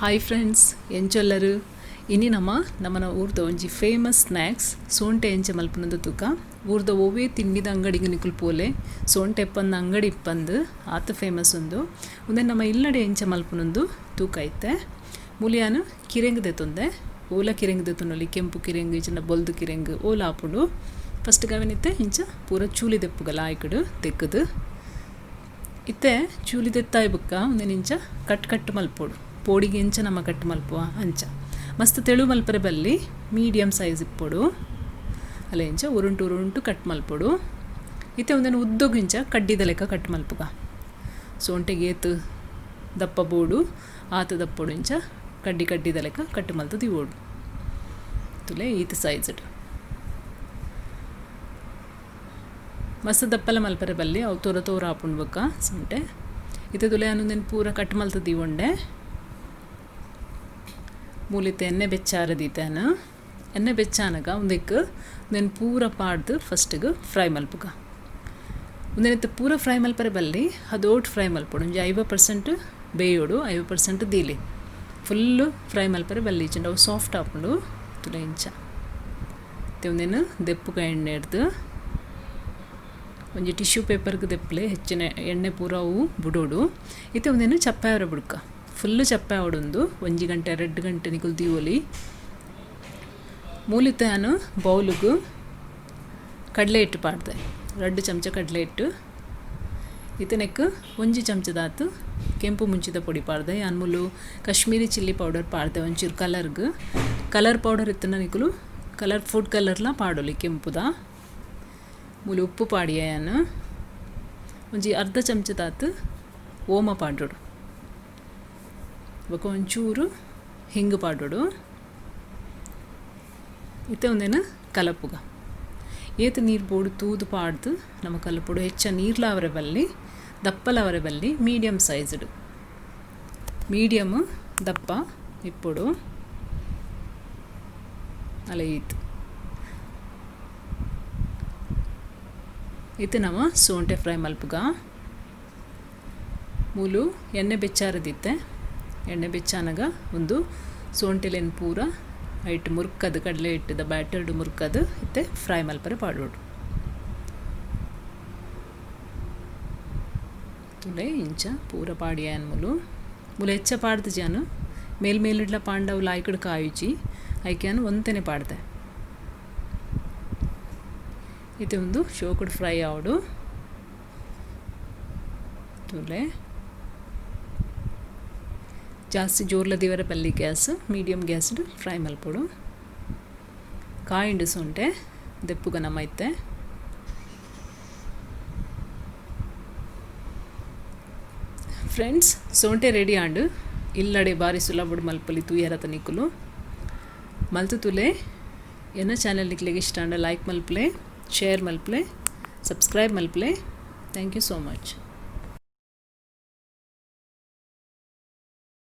hi friends ಎಂಚೊಲ್ಲರು ಇನಿ ನಮ್ಮನ ಊರ್ದ ಒಂಜಿ ಫೇಮಸ್ ಸ್ನ್ಯಾಕ್ಸ್ ಸೋಂಟೆ ಎಂಚ ಮಲ್ಪುನಂದು ತೂಕ ಊರ್ದ ಒವ್ವೇ ತಿಂಡಿದ ಅಂಗಡಿಗೆ ನಿಕುಲು ಪೋಲೆ ಸೋಂಟೆ ಇಪ್ಪಂದು ಅಂಗಡಿ ಇಪ್ಪಂದು ಆತ ಫೇಮಸ್ ಉಂದೆ ನಮ್ಮ ಇಲ್ಲಡೆ ಎಂಚ ಮಲ್ಪುನಂದು ತೂಕ ಐತೆ ಮುಲಿಯಾನು ಕಿರೆಂಗ್ ದೆತೊಂದೆ ಓಲ ಕಿರೆಂಗ್ ದೆತೊನೊಲಿ ಕೆಂಪು ಕಿರೆಂಗ್ ಇಚನ ಬೊಲ್ದು ಕಿರೆಂಗ್ ಓಲ ಆಪುಂಡು ಫಸ್ಟ್ ಗವನಿತ್ತೆ ಇಂಚ ಪೂರ ಚೂಲಿ ದೆಪ್ಪುಗಲ ಆಯ್ಕಡು ತೆಕ್ಕದು ಇತ್ತೆ ಚೂಲಿ ದೆತ್ತಾಯ್ ಬುಕ್ಕ ಒಂದೆ ಇಂಚ ಕಟ್ ಮಲ್ಪೋಡು ಪೋಡಿಗೆ ಎಂಚ ನಮ್ಮ ಕಟ್ ಮಲ್ಪುವ ಅಂಚ ಮಸ್ತ್ ತೆಳು ಮಲ್ಪರೆ ಬಲ್ಲಿ ಮೀಡಿಯಮ್ ಸೈಜ್ ಇಪ್ಪೊಡು ಅಲ್ಲ ಇಂಚ ಉರುಂಟು ಕಟ್ ಮಲ್ಪೊಡು ಇತ್ತೆ ಒಂದೇನು ಉದ್ದೋಗು ಇಂಚ ಕಡ್ಡಿದ ಲೆಕ್ಕ ಕಟ್ ಮಲ್ಪುಗ ಸೋಂಟೆಗೆ ಏತು ದಪ್ಪ ಬೋಡು ಆತ ದಪ್ಪೊಡು ಇಂಚ ಕಡ್ಡಿದ ಲೆಕ್ಕ ಕಟ್ ಮಲ್ತದು ಇವೋಡು ತುಲೆ ಈತ ಸೈಜ್ ಮಸ್ತ್ ದಪ್ಪಲ ಮಲ್ಪರೆ ಬಲ್ಲಿ ಅವು ತೋರ ಆಪುಂಡ್ಬೇಕ ಸೊಂಟೆ ಇತ್ತೆ ತುಲೆ ಅನ್ನೊಂದೇನು ಪೂರ ಕಟ್ ಮಲ್ತದ್ದು ಇವಂಡೆ ಮೂಲಿತೆ ಎಣ್ಣೆ ಬೆಚ್ಚಾರದೀತೇನು ಎಣ್ಣೆ ಬೆಚ್ಚಾನಗ ಒಂದಕ್ಕೆ నేను ಪೂರ ಪಾಡ್ದು ಫಸ್ಟಿಗೆ ಫ್ರೈ ಮಲ್ಪುಗ ಒಂದೇನಿತ್ತು ಪೂರ ಫ್ರೈ ಮಲ್ಪರೆ ಬಲ್ಲಿ ಅದೋಟ್ ಫ್ರೈ ಮಲ್ಪೊಡು ಒಂಜಿ 50% ಬೇಯೋಡು 50% ದೀಲಿ ಫುಲ್ಲು ಫ್ರೈ ಮಲ್ಪರೆ ಬಲ್ಲಿ ಇಚ್ಚಂಡು ಅವು ಸಾಫ್ಟ್ ಆಪುಂಡು ತುಲೆ ಇಂಚ ಮತ್ತೆ ಒಂದೇನು ದೆಪ್ಪುಗ ಎಣ್ಣೆ ಹಿಡ್ದು ಒಂಜಿ ಟಿಶ್ಯೂ ಪೇಪರ್ಗೆ ದೆಪ್ಪಲೆ ಹೆಚ್ಚಿನ ಎಣ್ಣೆ ಪೂರ ಅವು ಬುಡೋಡು ಇತ್ತೆ ಒಂದೇನು ಚಪ್ಪಾಯವರ ಬುಡ್ಕ ಫುಲ್ಲು ಚಪ್ಪೆ ಆವಡೊಂದು 1 ಗಂಟೆ 2 ಗಂಟೆ ನಿಕುಲು ದೀವೊಲಿ ಮೂಲಿತೆ ನಾನು ಬೌಲಿಗೆ ಕಡಲೆ ಹಿಟ್ಟು ಪಾಡ್ದೆ 2 ಚಮಚ ಕಡಲೆ ಹಿಟ್ಟು ಇತನೆಕ್ 1 ಚಮಚದಾತು ಕೆಂಪು ಮುಂಚಿದ ಪೊಡಿ ಪಾಡ್ದೆ ಅನ್ಮೂಲು ಕಾಶ್ಮೀರಿ ಚಿಲ್ಲಿ ಪೌಡರ್ ಪಾಡ್ದೆ ಒಂಚೂರು ಕಲರ್ ಪೌಡರ್ ಇತ್ತನ ನಿಕುಲು ಫುಡ್ ಕಲರ್ಲ ಪಾಡೋಲಿ ಕೆಂಪುದ ಮೂಲು ಉಪ್ಪು ಪಾಡಿಯಾನು ಒಂಜಿ ಅರ್ಧ ಚಮಚದಾತು ಓಮ ಪಾಡೋಡು ಬೊಕ ಒಂಚೂರು ಹಿಂಗು ಪಾಡೋಡು ಇತ್ತೆ ಒಂದೇನು ಕಲಪುಗ ಏತು ನೀರು ಬೋಡು ತೂದು ಪಾಡ್ದು ನಮ್ಮ ಕಲಪುಡು ಹೆಚ್ಚ ನೀರ್ಲಾವರೆ ಬಲ್ಲಿ ದಪ್ಪಲವರೆ ಬಲ್ಲಿ ಮೀಡಿಯಮ್ ಸೈಜ್ಡು ಮೀಡಿಯಮ್ ದಪ್ಪ ಇಪ್ಪುಡು ಅಲ್ಲ ಈತು ಇತ್ತು ನಮ್ಮ ಸೋಂಟೆ ಫ್ರೈ ಮಲ್ಪುಗ ಮೂಲು ಎಣ್ಣೆ ಬೆಚ್ಚಾರದಿತ್ತೆ ಎಣ್ಣೆ ಬೆಚ್ಚಾನಾಗ ಒಂದು ಸೋಂಟೆಲೇನು ಪೂರ ಐಟ್ ಮುರ್ಕದು ಕಡಲೆ ಹಿಟ್ಟದ ಬ್ಯಾಟರ್ಡು ಮುರ್ಕದು ಇತ್ತೆ ಫ್ರೈ ಮಲ್ಪರೆ ಪಾಡೋಡು ತುಲೆ ಇಂಚ ಪೂರ ಪಾಡಿಯ ಅನ್ಮೂಲು ಮೂಲ ಹೆಚ್ಚ ಪಾಡ್ದು ಜಾನು ಮೇಲ್ಮೇಲಿಡ್ಲ ಪಾಂಡವು ಲಾಯ್ಕಡು ಕಾಯುಚಿ ಐಕ್ಯಾನು ಒಂತೆನೆ ಪಾಡ್ದೆ ಇದು ಒಂದು ಶೋಕುಡು ಫ್ರೈ ಆವಡು ತುಲೆ ಜಾಸ್ತಿ ಜೋರ್ಲದಿವರ ಪಲ್ಲಿ ಗ್ಯಾಸ್ ಮೀಡಿಯಮ್ ಗ್ಯಾಸ್ಡು ಫ್ರೈ ಮಲ್ಪೊಡು ಕಾಯಿಂಡು ಸೊಂಟೆ ದೆಪ್ಪುಗ ನಮ್ಮ ಐತೆ ಫ್ರೆಂಡ್ಸ್ ಸೊಂಟೆ ರೆಡಿ ಆಂಡು ಇಲ್ಲಡೆ ಬಾರಿ ಸುಲಭಡು ಮಲ್ಪಲಿ ತೂಯರ ತನಿಕುಲು ಮಲ್ತು ತುಲೆ ಎನ್ನ ಚಾನಲ್ ನಿಕ್ಲಿಗೆ ಇಷ್ಟ ಅಂಡ ಲೈಕ್ ಮಲ್ಪಲೆ ಶೇರ್ ಮಲ್ಪಲೆ ಸಬ್ಸ್ಕ್ರೈಬ್ ಮಲ್ಪಲೆ ಥ್ಯಾಂಕ್ ಯು ಸೋ ಮಚ್